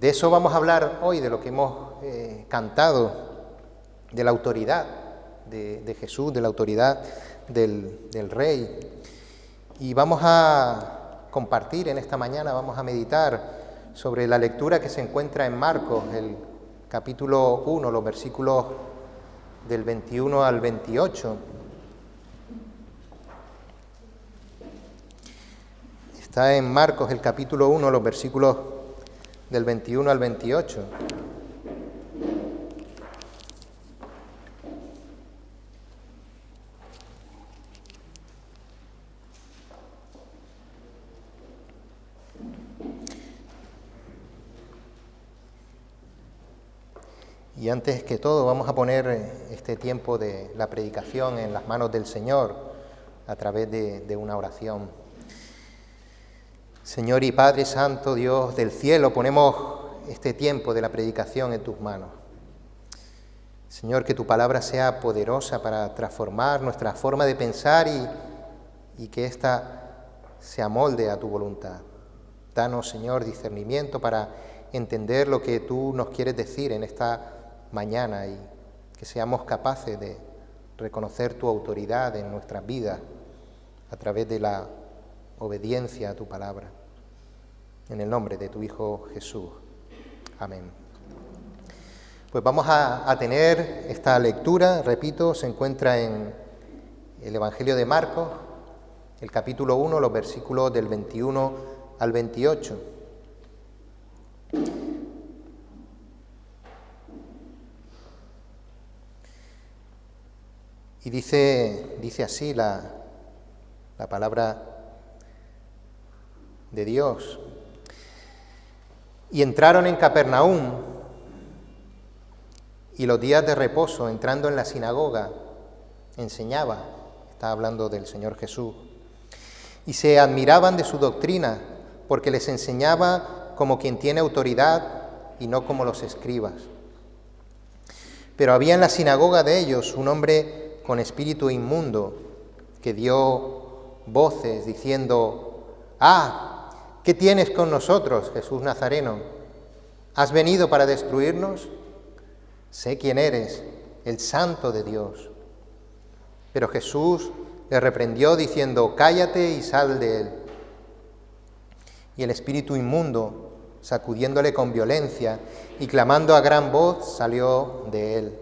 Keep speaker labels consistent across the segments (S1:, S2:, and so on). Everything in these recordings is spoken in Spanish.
S1: De eso vamos a hablar hoy, de lo que hemos cantado, de la autoridad de Jesús, de la autoridad del Rey. Y vamos a compartir en esta mañana, vamos a meditar sobre la lectura que se encuentra en Marcos, el capítulo 1, los versículos del 21 al 28. Está en Marcos, el capítulo 1, los versículos del 21 al 28. Y antes que todo vamos a poner este tiempo de la predicación en las manos del Señor a través de una oración. Señor y Padre Santo, Dios del cielo, ponemos este tiempo de la predicación en tus manos. Señor, que tu palabra sea poderosa para transformar nuestra forma de pensar y que ésta se amolde a tu voluntad. Danos, Señor, discernimiento para entender lo que tú nos quieres decir en esta mañana y que seamos capaces de reconocer tu autoridad en nuestras vidas a través de la obediencia a tu palabra. En el nombre de tu Hijo Jesús. Amén. Pues vamos a tener esta lectura, repito, se encuentra en el Evangelio de Marcos, el capítulo 1, los versículos del 21 al 28. Y dice así la palabra de Dios. Y entraron en Capernaum, y los días de reposo, entrando en la sinagoga, enseñaba, está hablando del Señor Jesús, y se admiraban de su doctrina, porque les enseñaba como quien tiene autoridad y no como los escribas. Pero había en la sinagoga de ellos un hombre con espíritu inmundo, que dio voces diciendo: ¡Ah! ¿Qué tienes con nosotros, Jesús Nazareno? ¿Has venido para destruirnos? Sé quién eres, el Santo de Dios. Pero Jesús le reprendió diciendo: cállate y sal de él. Y el espíritu inmundo, sacudiéndole con violencia y clamando a gran voz, salió de él.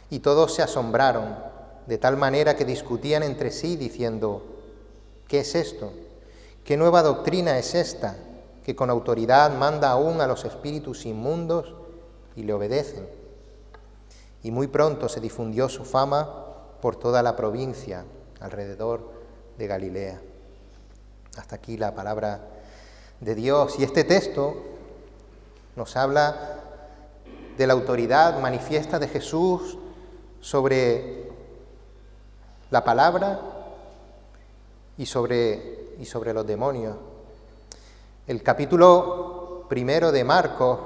S1: Y todos se asombraron, de tal manera que discutían entre sí diciendo: ¿qué es esto? ¿Qué nueva doctrina es esta, que con autoridad manda aún a los espíritus inmundos y le obedecen? Y muy pronto se difundió su fama por toda la provincia alrededor de Galilea. Hasta aquí la palabra de Dios. Y este texto nos habla de la autoridad manifiesta de Jesús sobre la palabra y sobre los demonios. El capítulo 1 de Marcos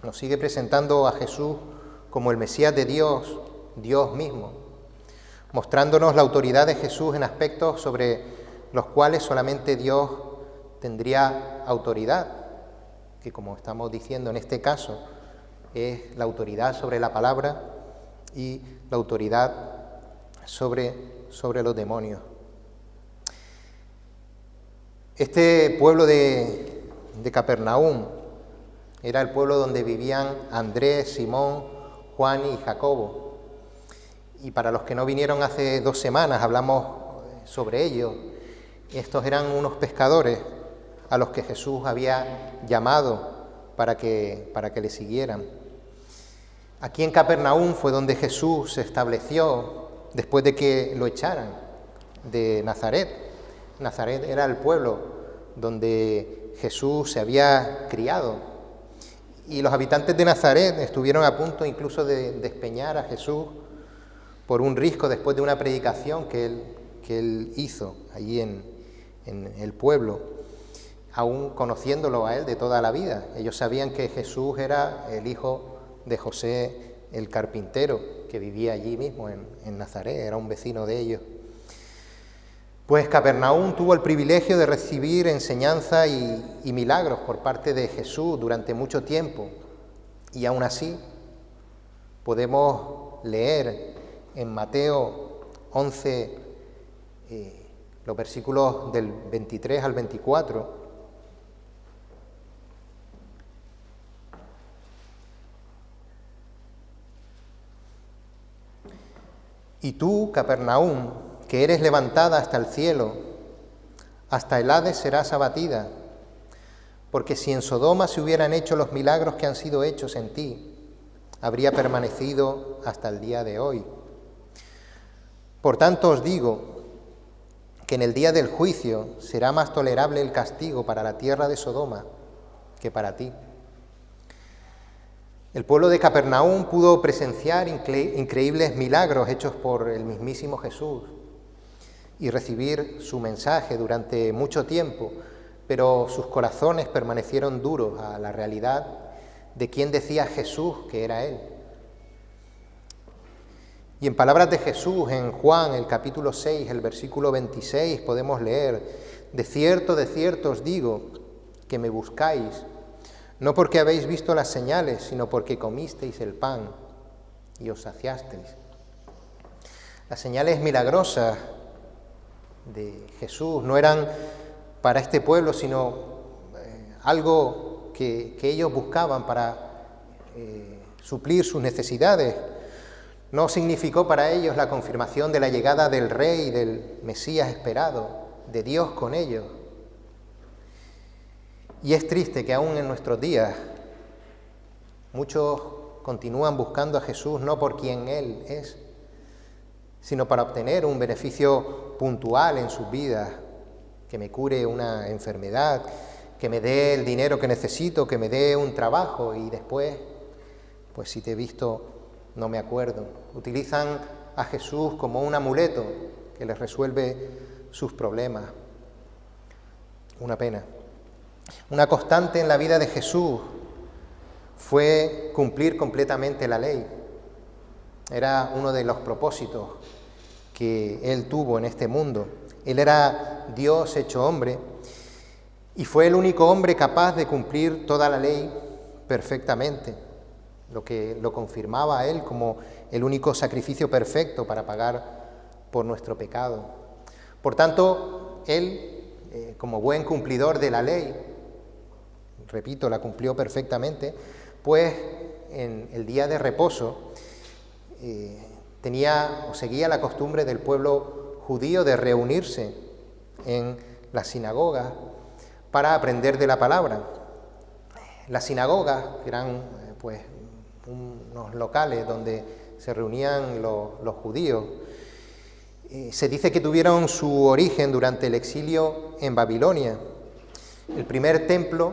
S1: nos sigue presentando a Jesús como el Mesías de Dios, Dios mismo, mostrándonos la autoridad de Jesús en aspectos sobre los cuales solamente Dios tendría autoridad, que, como estamos diciendo en este caso, es la autoridad sobre la palabra y la autoridad sobre los demonios. Este pueblo de Capernaum era el pueblo donde vivían Andrés, Simón, Juan y Jacobo. Y para los que no vinieron hace 2 semanas, hablamos sobre ello. Estos eran unos pescadores a los que Jesús había llamado para que le siguieran. Aquí en Capernaum fue donde Jesús se estableció después de que lo echaran de Nazaret. Nazaret era el pueblo donde Jesús se había criado. Y los habitantes de Nazaret estuvieron a punto incluso de despeñar a Jesús por un risco después de una predicación que él hizo allí en el pueblo, aún conociéndolo a él de toda la vida. Ellos sabían que Jesús era el hijo de José el carpintero, que vivía allí mismo en Nazaret, era un vecino de ellos. Pues Capernaum tuvo el privilegio de recibir enseñanza y milagros por parte de Jesús durante mucho tiempo. Y aún así podemos leer en Mateo 11, los versículos del 23 al 24, y tú, Capernaum, que eres levantada hasta el cielo, hasta el Hades serás abatida, porque si en Sodoma se hubieran hecho los milagros que han sido hechos en ti, habría permanecido hasta el día de hoy. Por tanto os digo que en el día del juicio será más tolerable el castigo para la tierra de Sodoma que para ti. El pueblo de Capernaum pudo presenciar increíbles milagros hechos por el mismísimo Jesús y recibir su mensaje durante mucho tiempo, pero sus corazones permanecieron duros a la realidad de quién decía Jesús que era Él. Y en palabras de Jesús, en Juan, el capítulo 6, el versículo 26, podemos leer: de cierto os digo, que me buscáis, no porque habéis visto las señales, sino porque comisteis el pan y os saciasteis. Las señales milagrosas de Jesús no eran para este pueblo, sino algo que ellos buscaban para suplir sus necesidades. No significó para ellos la confirmación de la llegada del Rey, del Mesías esperado, de Dios con ellos. Y es triste que aún en nuestros días muchos continúan buscando a Jesús no por quien Él es, sino para obtener un beneficio puntual en sus vidas, que me cure una enfermedad, que me dé el dinero que necesito, que me dé un trabajo y después, pues si te he visto, no me acuerdo. Utilizan a Jesús como un amuleto que les resuelve sus problemas. Una pena. Una constante en la vida de Jesús fue cumplir completamente la ley. Era uno de los propósitos que Él tuvo en este mundo. Él era Dios hecho hombre y fue el único hombre capaz de cumplir toda la ley perfectamente, lo que lo confirmaba a Él como el único sacrificio perfecto para pagar por nuestro pecado. Por tanto, Él, como buen cumplidor de la ley, repito, la cumplió perfectamente, pues en el día de reposo seguía la costumbre del pueblo judío de reunirse en las sinagogas para aprender de la palabra. Las sinagogas, que eran pues unos locales donde se reunían los judíos, se dice que tuvieron su origen durante el exilio en Babilonia. El primer templo,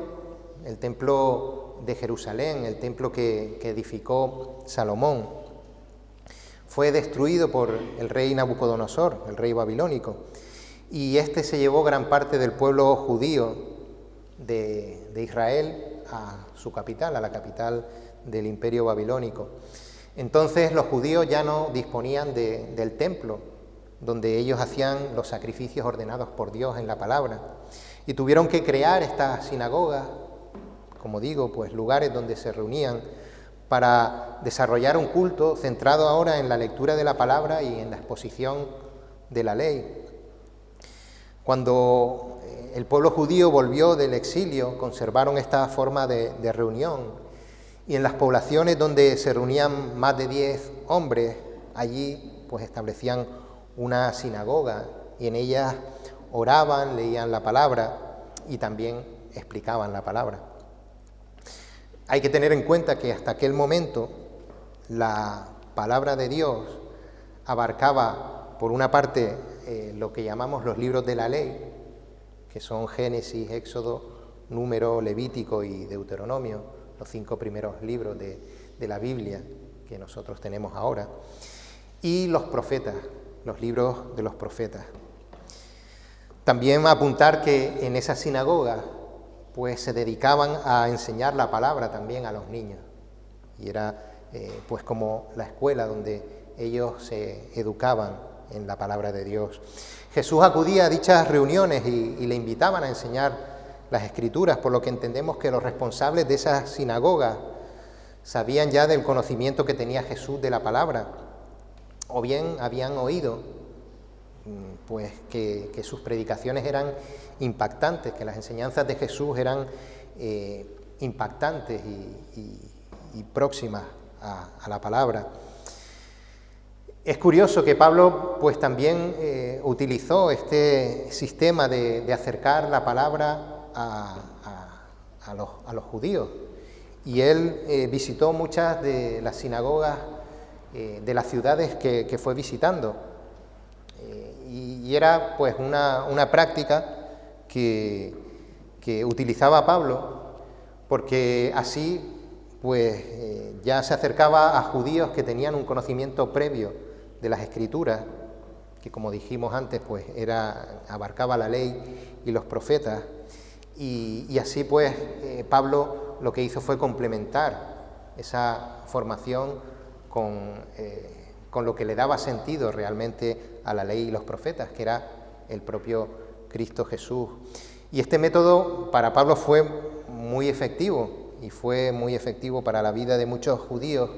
S1: el templo de Jerusalén, el templo que edificó Salomón, fue destruido por el rey Nabucodonosor, el rey babilónico, y este se llevó gran parte del pueblo judío de Israel a su capital, a la capital del imperio babilónico. Entonces los judíos ya no disponían del templo, donde ellos hacían los sacrificios ordenados por Dios en la palabra, y tuvieron que crear estas sinagogas, como digo, pues lugares donde se reunían para desarrollar un culto centrado ahora en la lectura de la palabra y en la exposición de la ley. Cuando el pueblo judío volvió del exilio, conservaron esta forma de reunión, y en las poblaciones donde se reunían más de 10 hombres, allí pues establecían una sinagoga y en ella oraban, leían la palabra y también explicaban la palabra. Hay que tener en cuenta que hasta aquel momento la palabra de Dios abarcaba, por una parte, lo que llamamos los libros de la ley, que son Génesis, Éxodo, Número, Levítico y Deuteronomio, los 5 primeros libros de la Biblia que nosotros tenemos ahora, y los profetas, los libros de los profetas. También apuntar que en esas sinagogas pues se dedicaban a enseñar la palabra también a los niños, y era pues como la escuela donde ellos se educaban en la palabra de Dios. Jesús acudía a dichas reuniones y le invitaban a enseñar las Escrituras, por lo que entendemos que los responsables de esas sinagogas sabían ya del conocimiento que tenía Jesús de la palabra, o bien habían oído pues que sus predicaciones eran impactantes, que las enseñanzas de Jesús eran impactantes y próximas a la palabra. Es curioso que Pablo pues también utilizó este sistema de acercar la palabra a los judíos, y él visitó muchas de las sinagogas de las ciudades que fue visitando, y era pues una práctica que utilizaba Pablo, porque así pues ya se acercaba a judíos que tenían un conocimiento previo de las Escrituras, que como dijimos antes pues abarcaba la ley y los profetas, y así pues Pablo lo que hizo fue complementar esa formación con lo que le daba sentido realmente a la ley y los profetas, que era el propio Cristo Jesús. Y este método para Pablo fue muy efectivo, y fue muy efectivo para la vida de muchos judíos,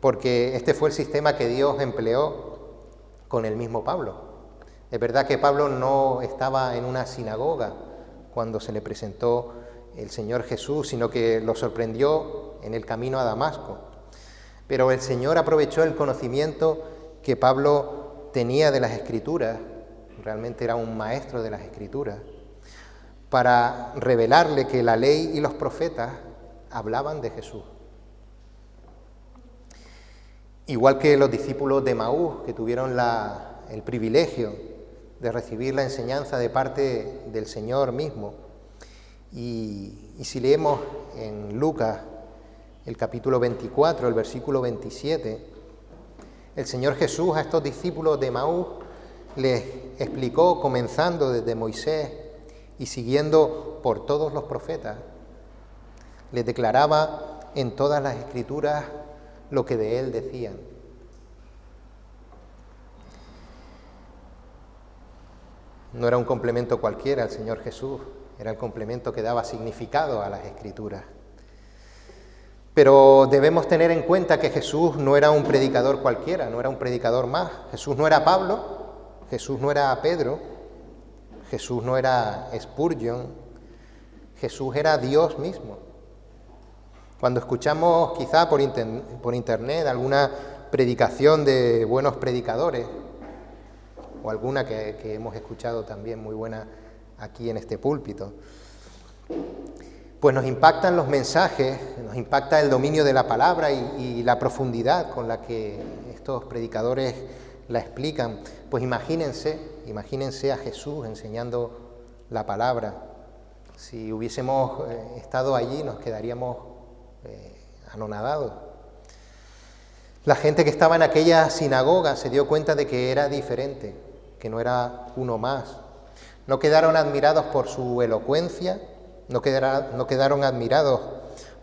S1: porque este fue el sistema que Dios empleó con el mismo Pablo. Es verdad que Pablo no estaba en una sinagoga cuando se le presentó el Señor Jesús, sino que lo sorprendió en el camino a Damasco. Pero el Señor aprovechó el conocimiento que Pablo tenía de las Escrituras, realmente era un maestro de las Escrituras, para revelarle que la ley y los profetas hablaban de Jesús. Igual que los discípulos de Emaús, que tuvieron el privilegio de recibir la enseñanza de parte del Señor mismo. Y si leemos en Lucas el capítulo 24, el versículo 27, el Señor Jesús a estos discípulos de Emaús les explicó, comenzando desde Moisés y siguiendo por todos los profetas, les declaraba en todas las Escrituras lo que de él decían. No era un complemento cualquiera al Señor Jesús, era el complemento que daba significado a las Escrituras. Pero debemos tener en cuenta que Jesús no era un predicador cualquiera, no era un predicador más. Jesús no era Pablo, Jesús no era Pedro, Jesús no era Spurgeon, Jesús era Dios mismo. Cuando escuchamos quizá por internet alguna predicación de buenos predicadores, o alguna que hemos escuchado también muy buena aquí en este púlpito, pues nos impactan los mensajes, nos impacta el dominio de la palabra y la profundidad con la que estos predicadores la explican. Pues imagínense a Jesús enseñando la palabra. Si hubiésemos estado allí nos quedaríamos anonadados. La gente que estaba en aquella sinagoga se dio cuenta de que era diferente, que no era uno más. No quedaron admirados por su elocuencia, no quedaron admirados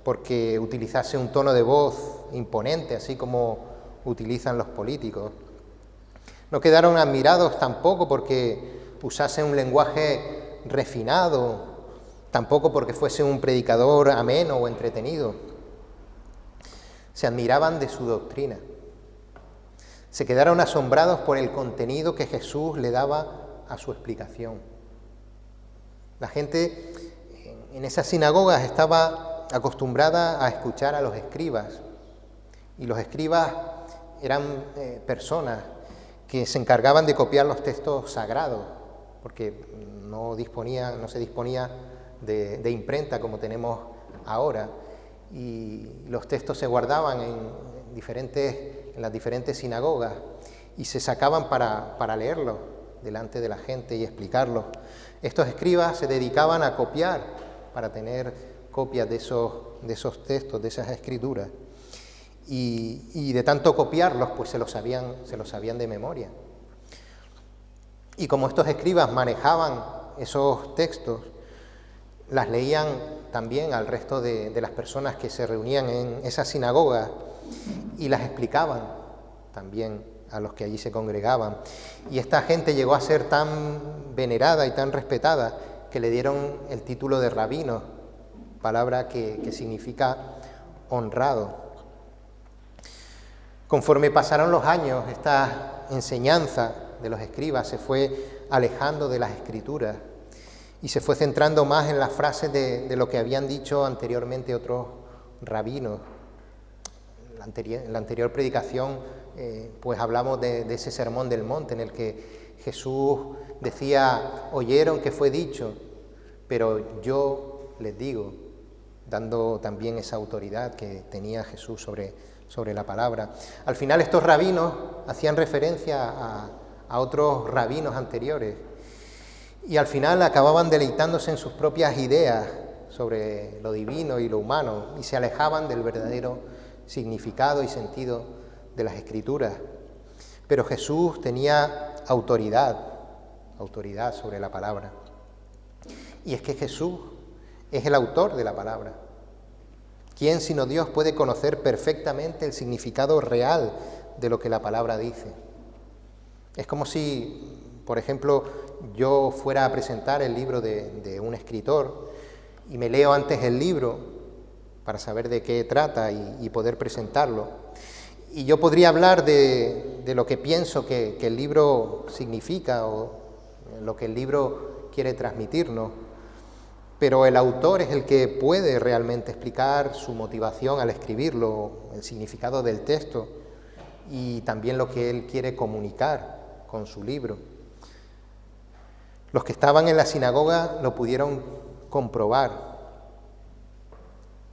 S1: porque utilizase un tono de voz imponente, así como utilizan los políticos. No quedaron admirados tampoco porque usase un lenguaje refinado, tampoco porque fuese un predicador ameno o entretenido. Se admiraban de su doctrina. Se quedaron asombrados por el contenido que Jesús le daba a su explicación. La gente en esas sinagogas estaba acostumbrada a escuchar a los escribas, y los escribas eran personas que se encargaban de copiar los textos sagrados, porque no se disponía de imprenta como tenemos ahora, y los textos se guardaban en las diferentes sinagogas y se sacaban para leerlos delante de la gente y explicarlos. Estos escribas se dedicaban a copiar para tener copias de esos textos, de esas escrituras, y de tanto copiarlos pues se los sabían de memoria. Y como estos escribas manejaban esos textos, las leían también al resto de las personas que se reunían en esa sinagoga y las explicaban también a los que allí se congregaban. Y esta gente llegó a ser tan venerada y tan respetada que le dieron el título de rabino, palabra que significa honrado. Conforme pasaron los años, esta enseñanza de los escribas se fue alejando de las Escrituras y se fue centrando más en las frases de lo que habían dicho anteriormente otros rabinos. En la anterior predicación pues hablamos de ese sermón del monte en el que Jesús decía: oyeron que fue dicho, pero yo les digo, dando también esa autoridad que tenía Jesús sobre la palabra. Al final estos rabinos hacían referencia a otros rabinos anteriores y al final acababan deleitándose en sus propias ideas sobre lo divino y lo humano y se alejaban del verdadero significado y sentido de las Escrituras. Pero Jesús tenía autoridad sobre la palabra. Y es que Jesús es el autor de la palabra. ¿Quién sino Dios puede conocer perfectamente el significado real de lo que la palabra dice? Es como si, por ejemplo, yo fuera a presentar el libro de un escritor y me leo antes el libro para saber de qué trata y poder presentarlo. Y yo podría hablar de lo que pienso que el libro significa o lo que el libro quiere transmitirnos, pero el autor es el que puede realmente explicar su motivación al escribirlo, el significado del texto y también lo que él quiere comunicar con su libro. Los que estaban en la sinagoga lo pudieron comprobar.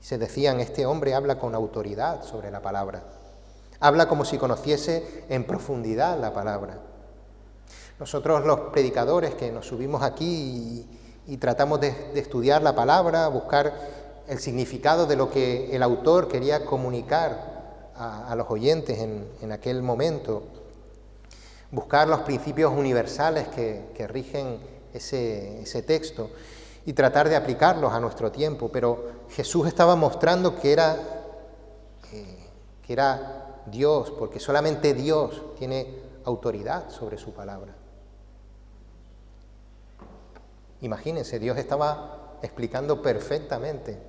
S1: Se decían: este hombre habla con autoridad sobre la palabra, habla como si conociese en profundidad la palabra. Nosotros los predicadores que nos subimos aquí y tratamos de estudiar la palabra, buscar el significado de lo que el autor quería comunicar a los oyentes en aquel momento, buscar los principios universales que rigen ese texto y tratar de aplicarlos a nuestro tiempo. Pero Jesús estaba mostrando que era Dios, porque solamente Dios tiene autoridad sobre su palabra. Imagínense, Dios estaba explicando perfectamente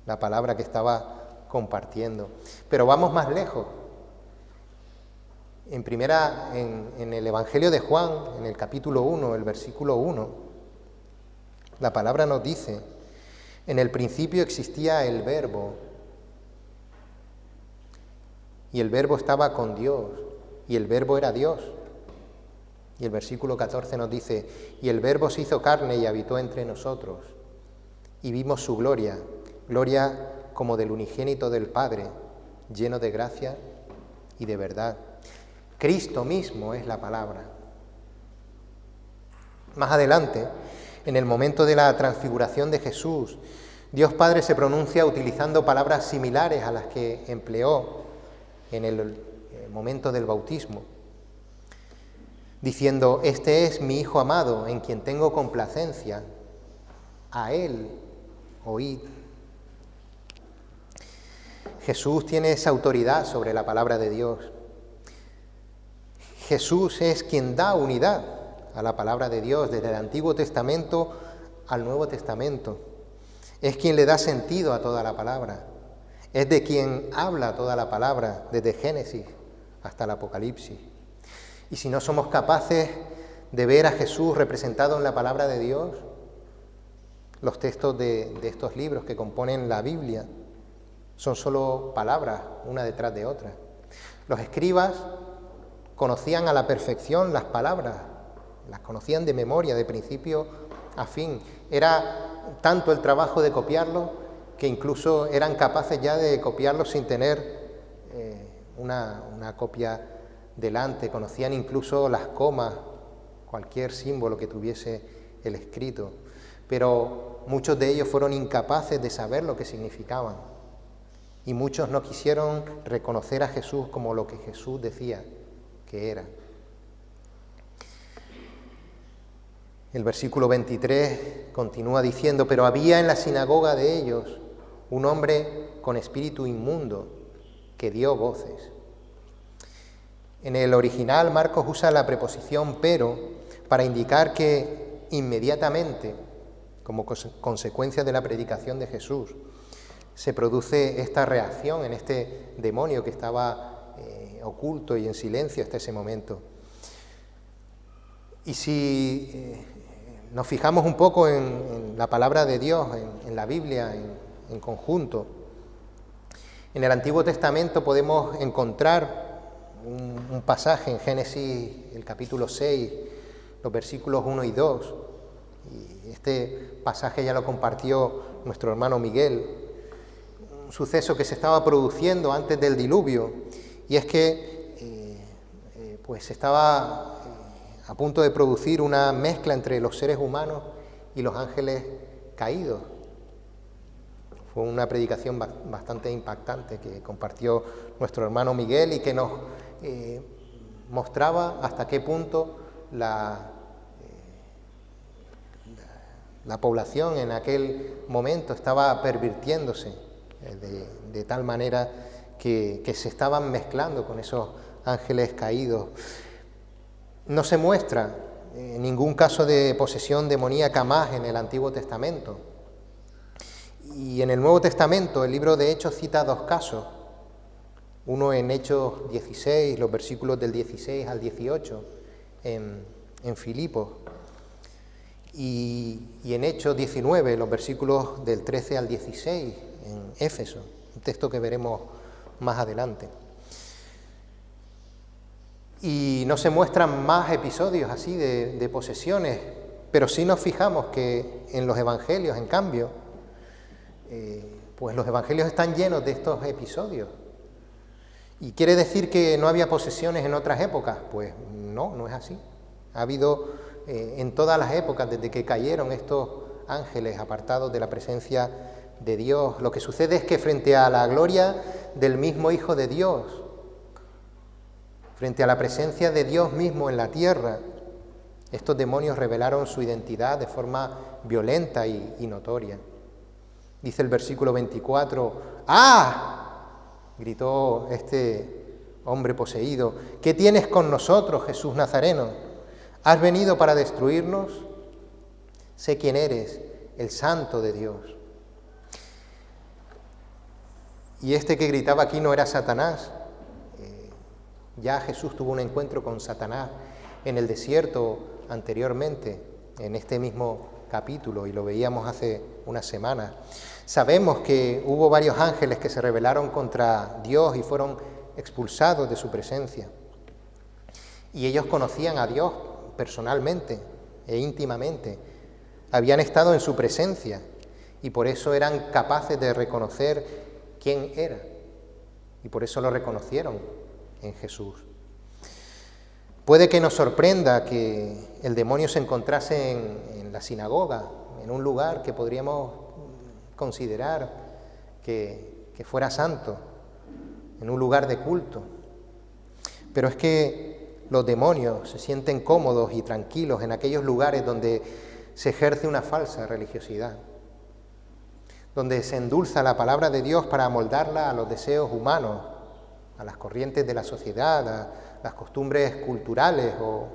S1: la palabra que estaba compartiendo. Pero vamos más lejos. En el Evangelio de Juan, en el capítulo 1, el versículo 1, la palabra nos dice: en el principio existía el Verbo, y el Verbo estaba con Dios, y el Verbo era Dios. Y el versículo 14 nos dice: y el Verbo se hizo carne y habitó entre nosotros, y vimos su gloria, gloria como del unigénito del Padre, lleno de gracia y de verdad. Cristo mismo es la palabra. Más adelante, en el momento de la transfiguración de Jesús, Dios Padre se pronuncia utilizando palabras similares a las que empleó en el momento del bautismo, diciendo: este es mi Hijo amado, en quien tengo complacencia, a Él oíd. Jesús tiene esa autoridad sobre la palabra de Dios. Jesús es quien da unidad a la palabra de Dios desde el Antiguo Testamento al Nuevo Testamento. Es quien le da sentido a toda la palabra. Es de quien habla toda la palabra, desde Génesis hasta el Apocalipsis. Y si no somos capaces de ver a Jesús representado en la palabra de Dios, los textos de estos libros que componen la Biblia son solo palabras, una detrás de otra. Los escribas conocían a la perfección las palabras, las conocían de memoria, de principio a fin. Era tanto el trabajo de copiarlo que incluso eran capaces ya de copiarlo sin tener una copia delante. Conocían incluso las comas, cualquier símbolo que tuviese el escrito, pero muchos de ellos fueron incapaces de saber lo que significaban y muchos no quisieron reconocer a Jesús como lo que Jesús decía que era. El versículo 23 continúa diciendo: pero había en la sinagoga de ellos un hombre con espíritu inmundo que dio voces. En el original, Marcos usa la preposición pero para indicar que inmediatamente, como consecuencia de la predicación de Jesús, se produce esta reacción en este demonio que estaba oculto y en silencio hasta ese momento. Y si nos fijamos un poco en la palabra de Dios, en la Biblia en conjunto, en el Antiguo Testamento podemos encontrar un pasaje en Génesis, el capítulo 6, los versículos 1 y 2. Y este pasaje ya lo compartió nuestro hermano Miguel. Un suceso que se estaba produciendo antes del diluvio, y es que pues se estaba a punto de producir una mezcla entre los seres humanos y los ángeles caídos. Fue una predicación bastante impactante que compartió nuestro hermano Miguel y que nos mostraba hasta qué punto la población en aquel momento estaba pervirtiéndose de tal manera que se estaban mezclando con esos ángeles caídos. No se muestra ningún caso de posesión demoníaca más en el Antiguo Testamento. Y en el Nuevo Testamento, el libro de Hechos cita dos casos. Uno en Hechos 16, los versículos del 16 al 18, en Filipos. Y en Hechos 19, los versículos del 13 al 16, en Éfeso. Un texto que veremos más adelante. Y no se muestran más episodios así de posesiones, pero sí nos fijamos que en los evangelios, en cambio, pues los evangelios están llenos de estos episodios. ¿Y quiere decir que no había posesiones en otras épocas? Pues no es así. Ha habido en todas las épocas, desde que cayeron estos ángeles apartados de la presencia de Dios. Lo que sucede es que frente a la gloria del mismo Hijo de Dios, frente a la presencia de Dios mismo en la tierra, estos demonios revelaron su identidad de forma violenta y notoria. Dice el versículo 24, ¡ah!, gritó este hombre poseído, ¿qué tienes con nosotros, Jesús Nazareno? ¿Has venido para destruirnos? Sé quién eres, el Santo de Dios. Y este que gritaba aquí no era Satanás. Ya Jesús tuvo un encuentro con Satanás en el desierto anteriormente, en este mismo capítulo, y lo veíamos hace unas semanas. Sabemos que hubo varios ángeles que se rebelaron contra Dios y fueron expulsados de su presencia. Y ellos conocían a Dios personalmente e íntimamente. Habían estado en su presencia y por eso eran capaces de reconocer quién era. Y por eso lo reconocieron en Jesús. Puede que nos sorprenda que el demonio se encontrase en la sinagoga, en un lugar que podríamos considerar que fuera santo, en un lugar de culto. Pero es que los demonios se sienten cómodos y tranquilos en aquellos lugares donde se ejerce una falsa religiosidad, donde se endulza la palabra de Dios para amoldarla a los deseos humanos, a las corrientes de la sociedad, a las costumbres culturales o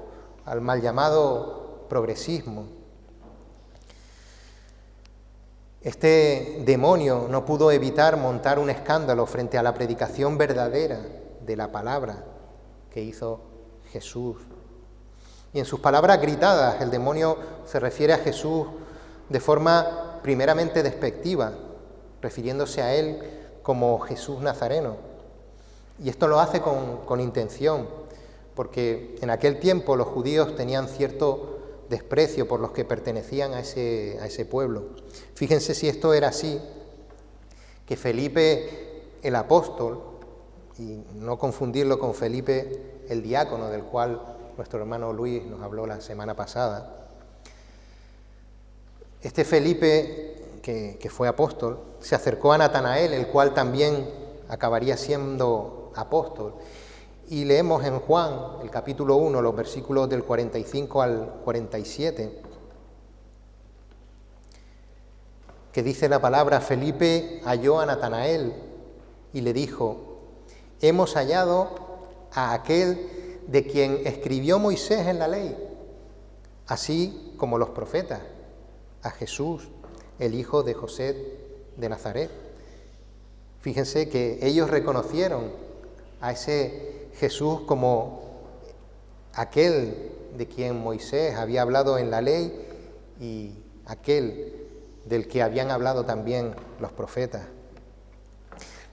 S1: al mal llamado progresismo. Este demonio no pudo evitar montar un escándalo frente a la predicación verdadera de la palabra que hizo Jesús. Y en sus palabras gritadas, el demonio se refiere a Jesús de forma primeramente despectiva, refiriéndose a él como Jesús Nazareno. Y esto lo hace con intención, porque en aquel tiempo los judíos tenían cierto desprecio por los que pertenecían a ese pueblo. Fíjense si esto era así, que Felipe el apóstol, y no confundirlo con Felipe el diácono, del cual nuestro hermano Luis nos habló la semana pasada. Este Felipe, que fue apóstol, se acercó a Natanael, el cual también acabaría siendo apóstol. Y leemos en Juan, el capítulo 1, los versículos del 45 al 47, que dice la palabra: Felipe halló a Natanael y le dijo: hemos hallado a aquel de quien escribió Moisés en la ley, así como los profetas, a Jesús, el hijo de José de Nazaret. Fíjense que ellos reconocieron a ese Jesús como aquel de quien Moisés había hablado en la ley y aquel del que habían hablado también los profetas.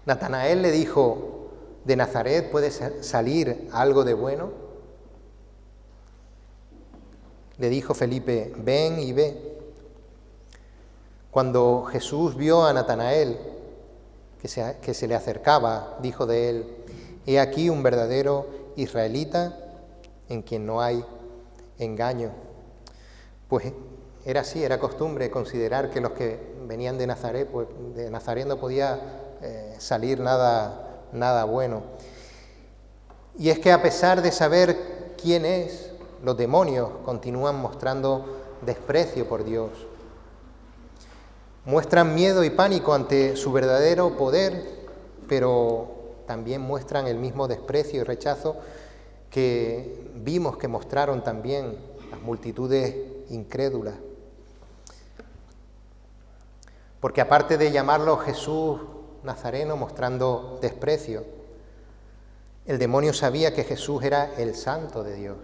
S1: Natanael le dijo: ¿de Nazaret puede salir algo de bueno? Le dijo Felipe: ven y ve. Cuando Jesús vio a Natanael que se le acercaba, dijo de él: he aquí un verdadero israelita en quien no hay engaño. Pues era así, era costumbre considerar que los que venían de Nazaret, pues de Nazaret no podía salir nada bueno. Y es que a pesar de saber quién es, los demonios continúan mostrando desprecio por Dios. Muestran miedo y pánico ante su verdadero poder, pero también muestran el mismo desprecio y rechazo que vimos que mostraron también las multitudes incrédulas. Porque aparte de llamarlo Jesús Nazareno, mostrando desprecio, el demonio sabía que Jesús era el Santo de Dios.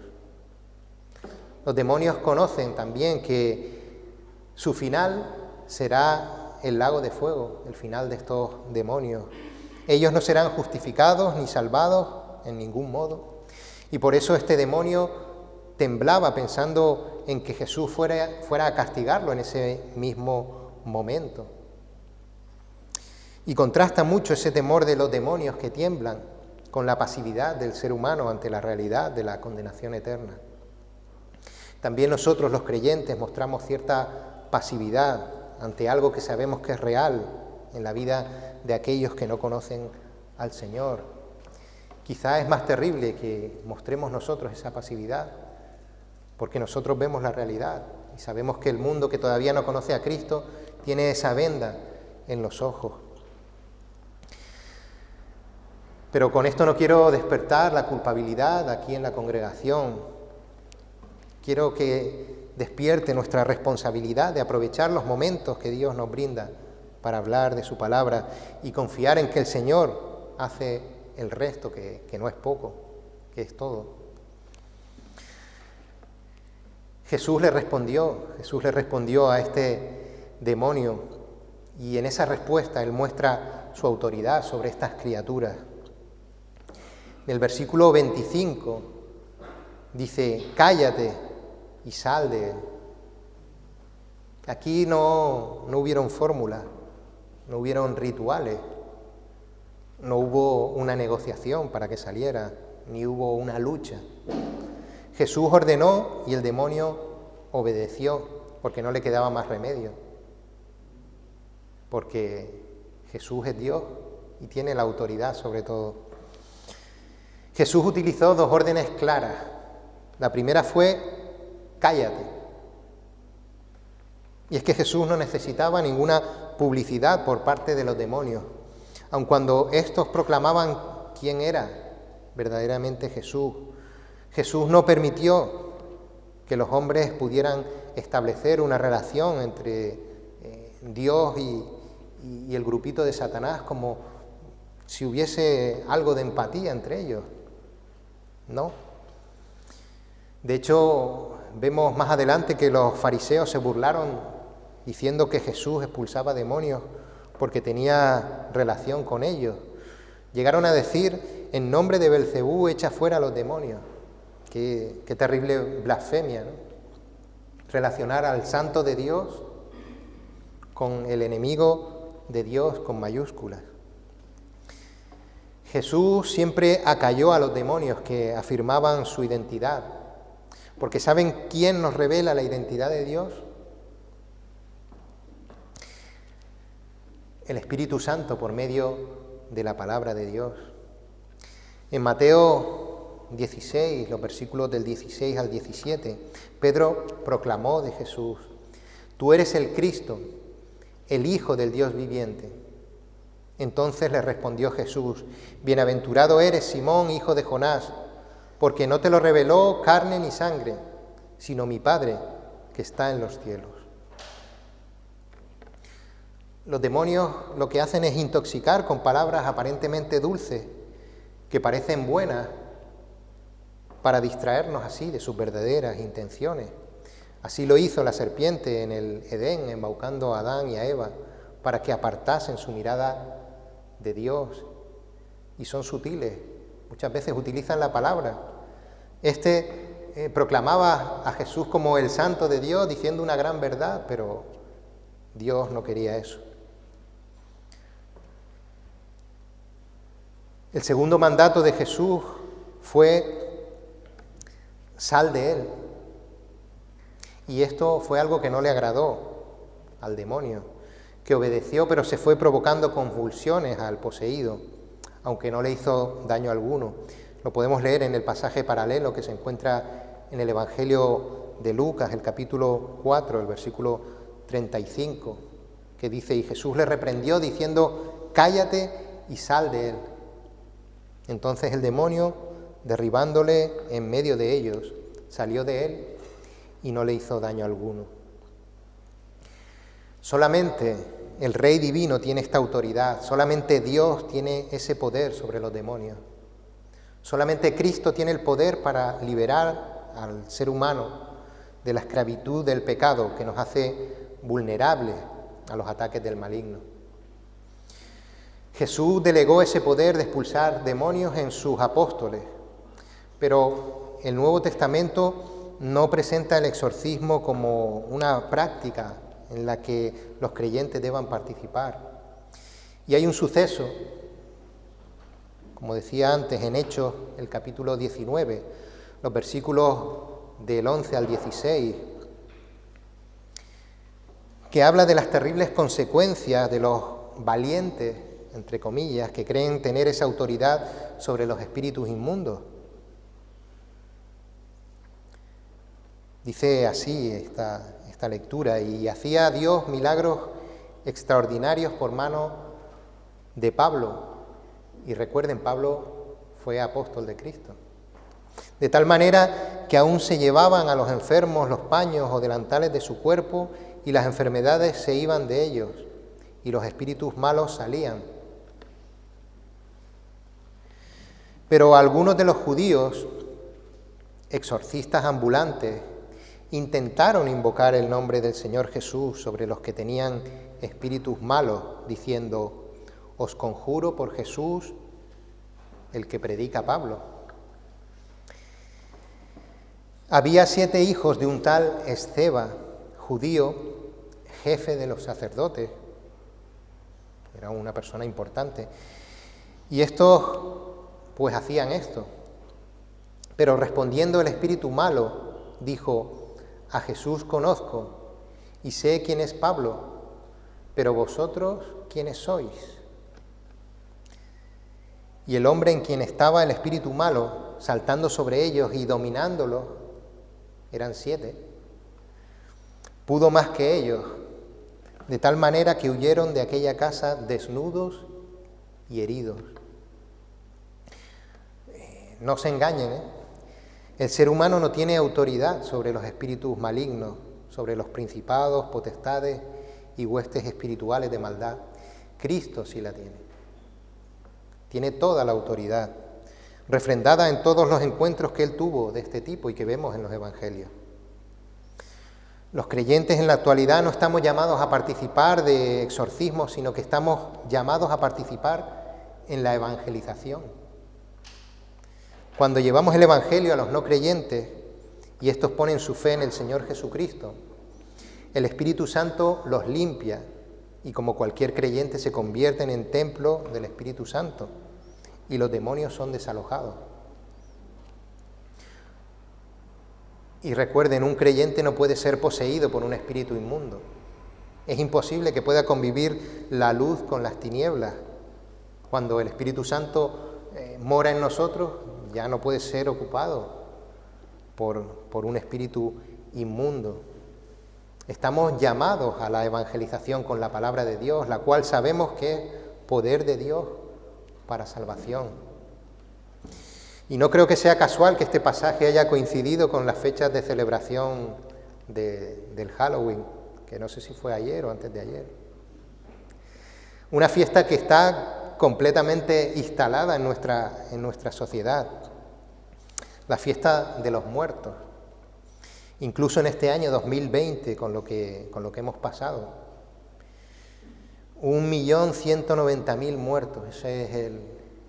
S1: Los demonios conocen también que su final será el lago de fuego, el final de estos demonios. Ellos no serán justificados ni salvados en ningún modo. Y por eso este demonio temblaba pensando en que Jesús fuera a castigarlo en ese mismo momento. Y contrasta mucho ese temor de los demonios que tiemblan con la pasividad del ser humano ante la realidad de la condenación eterna. También nosotros, los creyentes, mostramos cierta pasividad ante algo que sabemos que es real en la vida de aquellos que no conocen al Señor. Quizá es más terrible que mostremos nosotros esa pasividad, porque nosotros vemos la realidad y sabemos que el mundo que todavía no conoce a Cristo tiene esa venda en los ojos. Pero con esto no quiero despertar la culpabilidad aquí en la congregación. Quiero que despierte nuestra responsabilidad de aprovechar los momentos que Dios nos brinda para hablar de su palabra y confiar en que el Señor hace el resto, que no es poco, que es todo. Jesús le respondió a este demonio y en esa respuesta Él muestra su autoridad sobre estas criaturas. En el versículo 25 dice: cállate y sal de él. Aquí no hubieron fórmulas, no hubieron rituales, no hubo una negociación para que saliera, ni hubo una lucha. Jesús ordenó y el demonio obedeció, porque no le quedaba más remedio, porque Jesús es Dios y tiene la autoridad sobre todo. Jesús utilizó dos órdenes claras. La primera fue: cállate. Y es que Jesús no necesitaba ninguna publicidad por parte de los demonios, aun cuando estos proclamaban quién era verdaderamente Jesús. Jesús no permitió que los hombres pudieran establecer una relación entre Dios y el grupito de Satanás, como si hubiese algo de empatía entre ellos. No. De hecho, vemos más adelante que los fariseos se burlaron diciendo que Jesús expulsaba demonios porque tenía relación con ellos. Llegaron a decir: en nombre de Belcebú echa fuera a los demonios. Qué terrible blasfemia, ¿no? Relacionar al santo de Dios con el enemigo de Dios con mayúsculas. Jesús siempre acalló a los demonios que afirmaban su identidad, porque ¿saben quién nos revela la identidad de Dios? El Espíritu Santo, por medio de la palabra de Dios. En Mateo 16, los versículos del 16 al 17, Pedro proclamó de Jesús: tú eres el Cristo, el Hijo del Dios viviente. Entonces le respondió Jesús: Bienaventurado eres, Simón, hijo de Jonás, porque no te lo reveló carne ni sangre, sino mi Padre que está en los cielos. Los demonios lo que hacen es intoxicar con palabras aparentemente dulces, que parecen buenas, para distraernos así de sus verdaderas intenciones. Así lo hizo la serpiente en el Edén, embaucando a Adán y a Eva, para que apartasen su mirada de Dios. Y son sutiles, muchas veces utilizan la palabra. Proclamaba a Jesús como el santo de Dios, diciendo una gran verdad, pero Dios no quería eso. El segundo mandato de Jesús fue: sal de él. Y esto fue algo que no le agradó al demonio, que obedeció, pero se fue provocando convulsiones al poseído, aunque no le hizo daño alguno. Lo podemos leer en el pasaje paralelo que se encuentra en el Evangelio de Lucas, el capítulo 4, el versículo 35, que dice: y Jesús le reprendió diciendo: cállate y sal de él. Entonces el demonio, derribándole en medio de ellos, salió de él y no le hizo daño alguno. Solamente el Rey Divino tiene esta autoridad, solamente Dios tiene ese poder sobre los demonios. Solamente Cristo tiene el poder para liberar al ser humano de la esclavitud del pecado que nos hace vulnerables a los ataques del maligno. Jesús delegó ese poder de expulsar demonios en sus apóstoles, pero el Nuevo Testamento no presenta el exorcismo como una práctica en la que los creyentes deban participar. Y hay un suceso, como decía antes, en Hechos, el capítulo 19, los versículos del 11 al 16, que habla de las terribles consecuencias de los valientes, entre comillas, que creen tener esa autoridad sobre los espíritus inmundos. Dice así esta lectura: y hacía Dios milagros extraordinarios por mano de Pablo. Y recuerden, Pablo fue apóstol de Cristo. De tal manera que aún se llevaban a los enfermos los paños o delantales de su cuerpo, y las enfermedades se iban de ellos, y los espíritus malos salían. Pero algunos de los judíos, exorcistas ambulantes, intentaron invocar el nombre del Señor Jesús sobre los que tenían espíritus malos, diciendo: os conjuro por Jesús, el que predica Pablo. Había 7 hijos de un tal Esceva, judío, jefe de los sacerdotes. Era una persona importante. Y estos pues hacían esto. Pero respondiendo el espíritu malo, dijo: a Jesús conozco y sé quién es Pablo, pero vosotros, ¿quiénes sois? Y el hombre en quien estaba el espíritu malo, saltando sobre ellos y dominándolos, eran 7, pudo más que ellos, de tal manera que huyeron de aquella casa desnudos y heridos. No se engañen, El ser humano no tiene autoridad sobre los espíritus malignos, sobre los principados, potestades y huestes espirituales de maldad. Cristo sí la tiene. Tiene toda la autoridad, refrendada en todos los encuentros que Él tuvo de este tipo y que vemos en los Evangelios. Los creyentes en la actualidad no estamos llamados a participar de exorcismos, sino que estamos llamados a participar en la evangelización. Cuando llevamos el Evangelio a los no creyentes y estos ponen su fe en el Señor Jesucristo, el Espíritu Santo los limpia y como cualquier creyente se convierten en templo del Espíritu Santo y los demonios son desalojados. Y recuerden, un creyente no puede ser poseído por un espíritu inmundo. Es imposible que pueda convivir la luz con las tinieblas. Cuando el Espíritu Santo mora en nosotros, ya no puede ser ocupado por un espíritu inmundo. Estamos llamados a la evangelización con la palabra de Dios, la cual sabemos que es poder de Dios para salvación. Y no creo que sea casual que este pasaje haya coincidido con las fechas de celebración del Halloween, que no sé si fue ayer o antes de ayer. Una fiesta que está completamente instalada en nuestra sociedad. La fiesta de los muertos. Incluso en este año 2020, con lo que hemos pasado. 1.190.000 muertos, ese es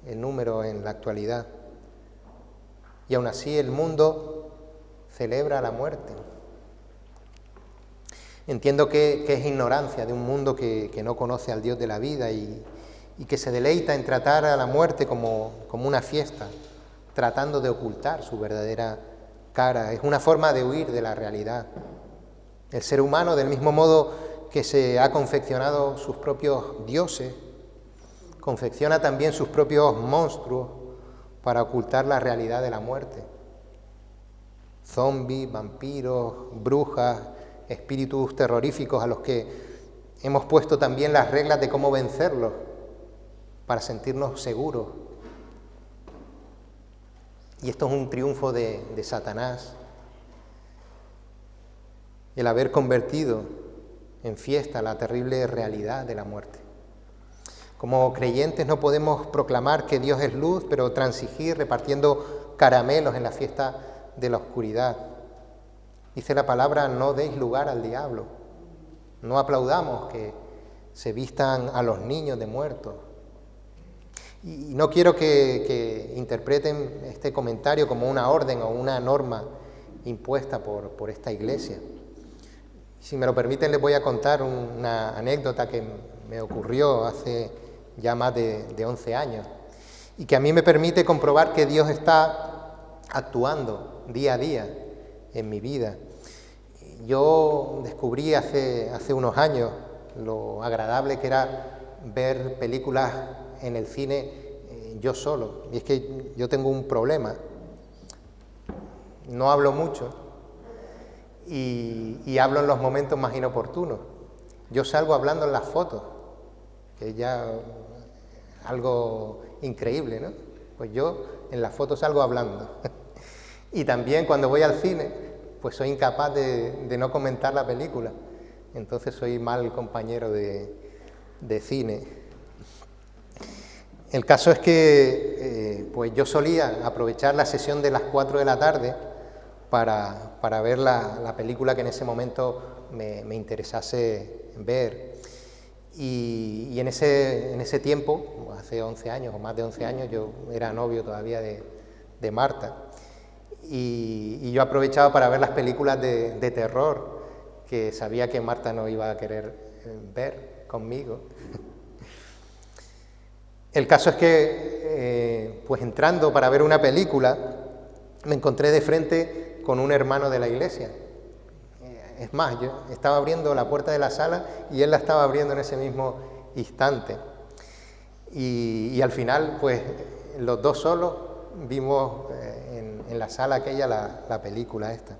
S1: el número en la actualidad. Y aún así el mundo celebra la muerte. Entiendo que es ignorancia de un mundo que no conoce al Dios de la vida y que se deleita en tratar a la muerte como una fiesta, tratando de ocultar su verdadera cara. Es una forma de huir de la realidad. El ser humano, del mismo modo que se ha confeccionado sus propios dioses, confecciona también sus propios monstruos para ocultar la realidad de la muerte. Zombies, vampiros, brujas, espíritus terroríficos a los que hemos puesto también las reglas de cómo vencerlos para sentirnos seguros. Y esto es un triunfo de Satanás, el haber convertido en fiesta la terrible realidad de la muerte. Como creyentes no podemos proclamar que Dios es luz, pero transigir repartiendo caramelos en la fiesta de la oscuridad. Dice la palabra, no deis lugar al diablo. No aplaudamos que se vistan a los niños de muertos. Y no quiero que interpreten este comentario como una orden o una norma impuesta por esta iglesia. Si me lo permiten, les voy a contar una anécdota que me ocurrió hace ya más de 11 años y que a mí me permite comprobar que Dios está actuando día a día en mi vida. Yo descubrí hace unos años lo agradable que era ver películas en el cine yo solo. Y es que yo tengo un problema. No hablo mucho y hablo en los momentos más inoportunos. Yo salgo hablando en las fotos, que es ya algo increíble, ¿no? Pues yo en las fotos salgo hablando. Y también cuando voy al cine, pues soy incapaz de no comentar la película. Entonces soy mal compañero de cine. El caso es que pues yo solía aprovechar la sesión de las 4 de la tarde para ver la película que en ese momento me interesase ver. Y en ese tiempo, hace 11 años o más de 11 años, yo era novio todavía de Marta. Y yo aprovechaba para ver las películas de terror que sabía que Marta no iba a querer ver conmigo. El caso es que, pues entrando para ver una película, me encontré de frente con un hermano de la iglesia. Es más, yo estaba abriendo la puerta de la sala y él la estaba abriendo en ese mismo instante. Y al final, pues los dos solos vimos en la sala aquella la película esta.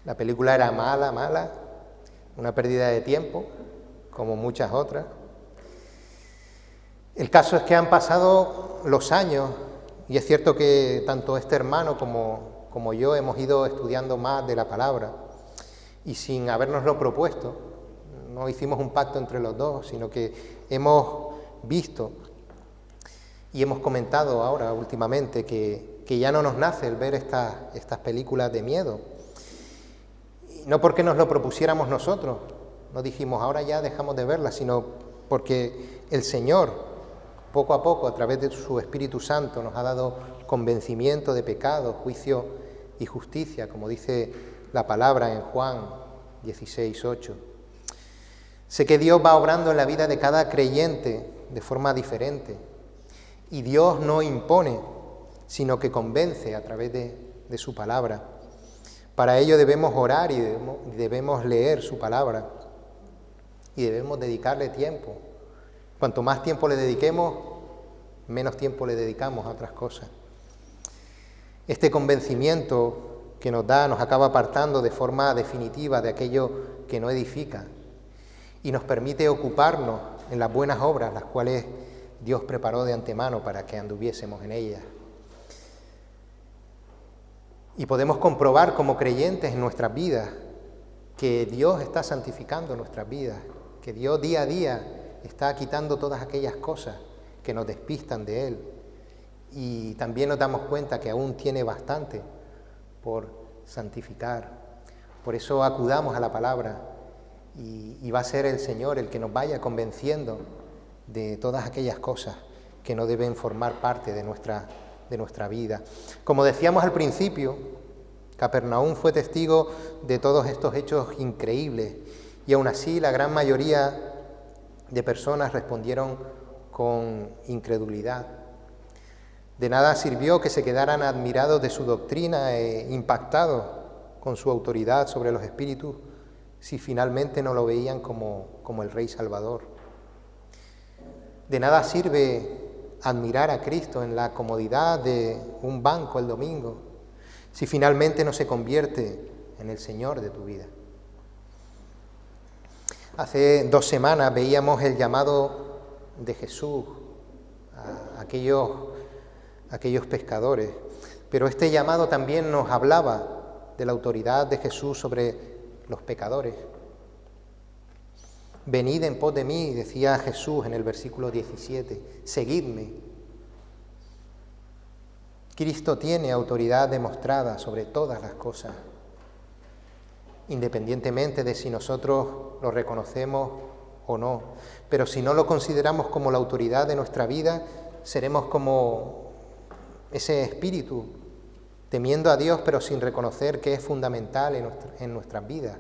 S1: La película era mala, una pérdida de tiempo, como muchas otras. El caso es que han pasado los años y es cierto que tanto este hermano como yo hemos ido estudiando más de la palabra y sin habernoslo propuesto, no hicimos un pacto entre los dos, sino que hemos visto y hemos comentado ahora últimamente que ya no nos nace el ver estas películas de miedo. Y no porque nos lo propusiéramos nosotros, no dijimos ahora ya dejamos de verlas, sino porque el Señor poco a poco, a través de su Espíritu Santo, nos ha dado convencimiento de pecado, juicio y justicia, como dice la palabra en Juan 16:8. Sé que Dios va obrando en la vida de cada creyente de forma diferente. Y Dios no impone, sino que convence a través de su palabra. Para ello debemos orar y debemos leer su palabra. Y debemos dedicarle tiempo. Cuanto más tiempo le dediquemos, menos tiempo le dedicamos a otras cosas. Este convencimiento que nos da nos acaba apartando de forma definitiva de aquello que no edifica y nos permite ocuparnos en las buenas obras, las cuales Dios preparó de antemano para que anduviésemos en ellas. Y podemos comprobar como creyentes en nuestras vidas que Dios está santificando nuestras vidas, que Dios día a día está quitando todas aquellas cosas que nos despistan de Él. Y también nos damos cuenta que aún tiene bastante por santificar. Por eso acudamos a la palabra y va a ser el Señor el que nos vaya convenciendo de todas aquellas cosas que no deben formar parte de nuestra vida. Como decíamos al principio, Capernaum fue testigo de todos estos hechos increíbles y aún así la gran mayoría de personas respondieron con incredulidad. De nada sirvió que se quedaran admirados de su doctrina e impactados con su autoridad sobre los espíritus si finalmente no lo veían como el Rey Salvador. De nada sirve admirar a Cristo en la comodidad de un banco el domingo si finalmente no se convierte en el Señor de tu vida. Hace 2 semanas veíamos el llamado de Jesús a aquellos pescadores, pero este llamado también nos hablaba de la autoridad de Jesús sobre los pecadores. Venid en pos de mí, decía Jesús en el versículo 17, seguidme. Cristo tiene autoridad demostrada sobre todas las cosas, independientemente de si nosotros lo reconocemos o no. Pero si no lo consideramos como la autoridad de nuestra vida, seremos como ese espíritu, temiendo a Dios, pero sin reconocer que es fundamental en nuestras vidas.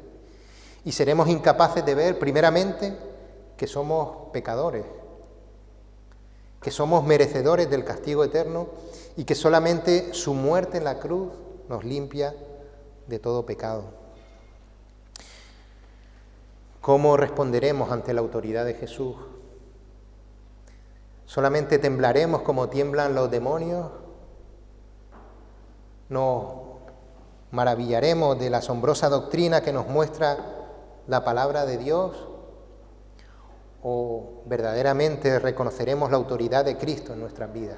S1: Y seremos incapaces de ver, primeramente, que somos pecadores, que somos merecedores del castigo eterno y que solamente su muerte en la cruz nos limpia de todo pecado. ¿Cómo responderemos ante la autoridad de Jesús? ¿Solamente temblaremos como tiemblan los demonios? ¿Nos maravillaremos de la asombrosa doctrina que nos muestra la palabra de Dios? ¿O verdaderamente reconoceremos la autoridad de Cristo en nuestras vidas?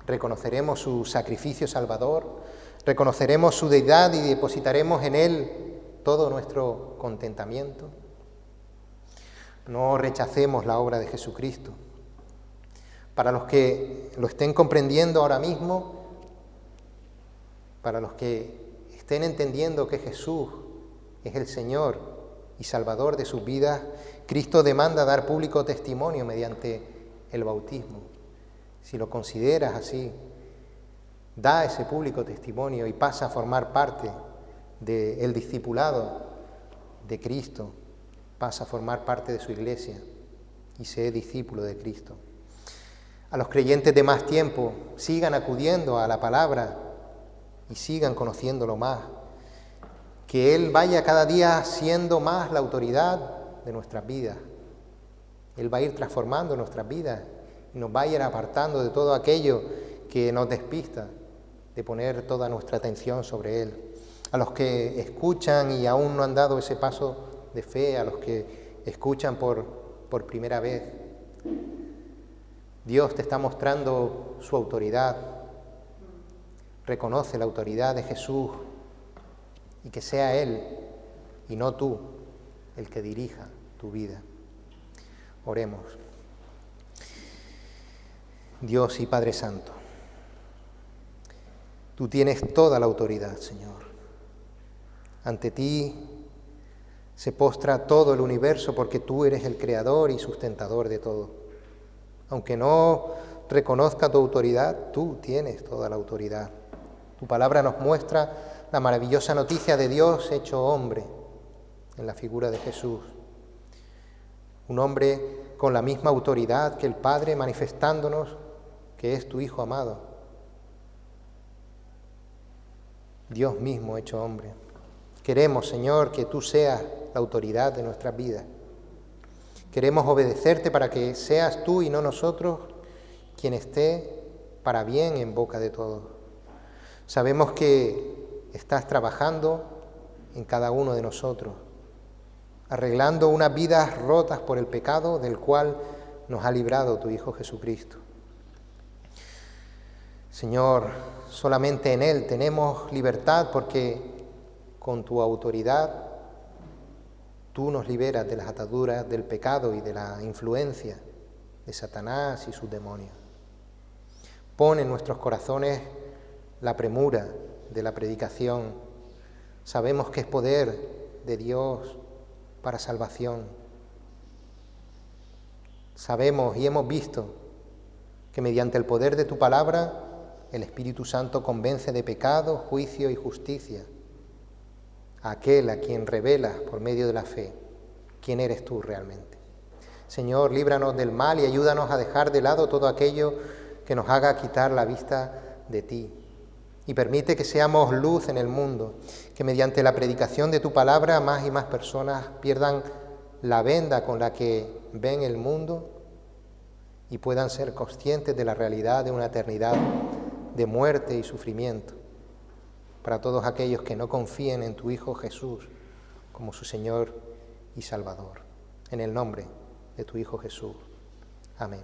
S1: ¿Reconoceremos su sacrificio salvador? ¿Reconoceremos su deidad y depositaremos en Él todo nuestro contentamiento? No rechacemos la obra de Jesucristo. Para los que lo estén comprendiendo ahora mismo, para los que estén entendiendo que Jesús es el Señor y Salvador de sus vidas, Cristo demanda dar público testimonio mediante el bautismo. Si lo consideras así, da ese público testimonio y pasa a formar parte del discipulado de Cristo, pasa a formar parte de su iglesia y sé discípulo de Cristo. A los creyentes de más tiempo, sigan acudiendo a la palabra y sigan conociéndolo más. Que Él vaya cada día siendo más la autoridad de nuestras vidas. Él va a ir transformando nuestras vidas y nos va a ir apartando de todo aquello que nos despista de poner toda nuestra atención sobre Él. A los que escuchan y aún no han dado ese paso de fe, a los que escuchan por primera vez, Dios te está mostrando su autoridad. Reconoce la autoridad de Jesús y que sea Él y no tú el que dirija tu vida. Oremos. Dios y Padre Santo, tú tienes toda la autoridad, Señor. Ante ti se postra todo el universo porque tú eres el creador y sustentador de todo. Aunque no reconozca tu autoridad, tú tienes toda la autoridad. Tu palabra nos muestra la maravillosa noticia de Dios hecho hombre en la figura de Jesús. Un hombre con la misma autoridad que el Padre, manifestándonos que es tu Hijo amado. Dios mismo hecho hombre. Queremos, Señor, que tú seas la autoridad de nuestras vidas. Queremos obedecerte para que seas tú y no nosotros quien esté para bien en boca de todos. Sabemos que estás trabajando en cada uno de nosotros, arreglando unas vidas rotas por el pecado del cual nos ha librado tu Hijo Jesucristo. Señor, solamente en Él tenemos libertad porque con tu autoridad tú nos liberas de las ataduras del pecado y de la influencia de Satanás y sus demonios. Pon en nuestros corazones la premura de la predicación. Sabemos que es poder de Dios para salvación. Sabemos y hemos visto que mediante el poder de tu palabra el Espíritu Santo convence de pecado, juicio y justicia a aquel a quien revelas por medio de la fe quién eres tú realmente. Señor, líbranos del mal y ayúdanos a dejar de lado todo aquello que nos haga quitar la vista de ti. Y permite que seamos luz en el mundo, que mediante la predicación de tu palabra más y más personas pierdan la venda con la que ven el mundo y puedan ser conscientes de la realidad de una eternidad de muerte y sufrimiento para todos aquellos que no confíen en tu Hijo Jesús como su Señor y Salvador. En el nombre de tu Hijo Jesús. Amén.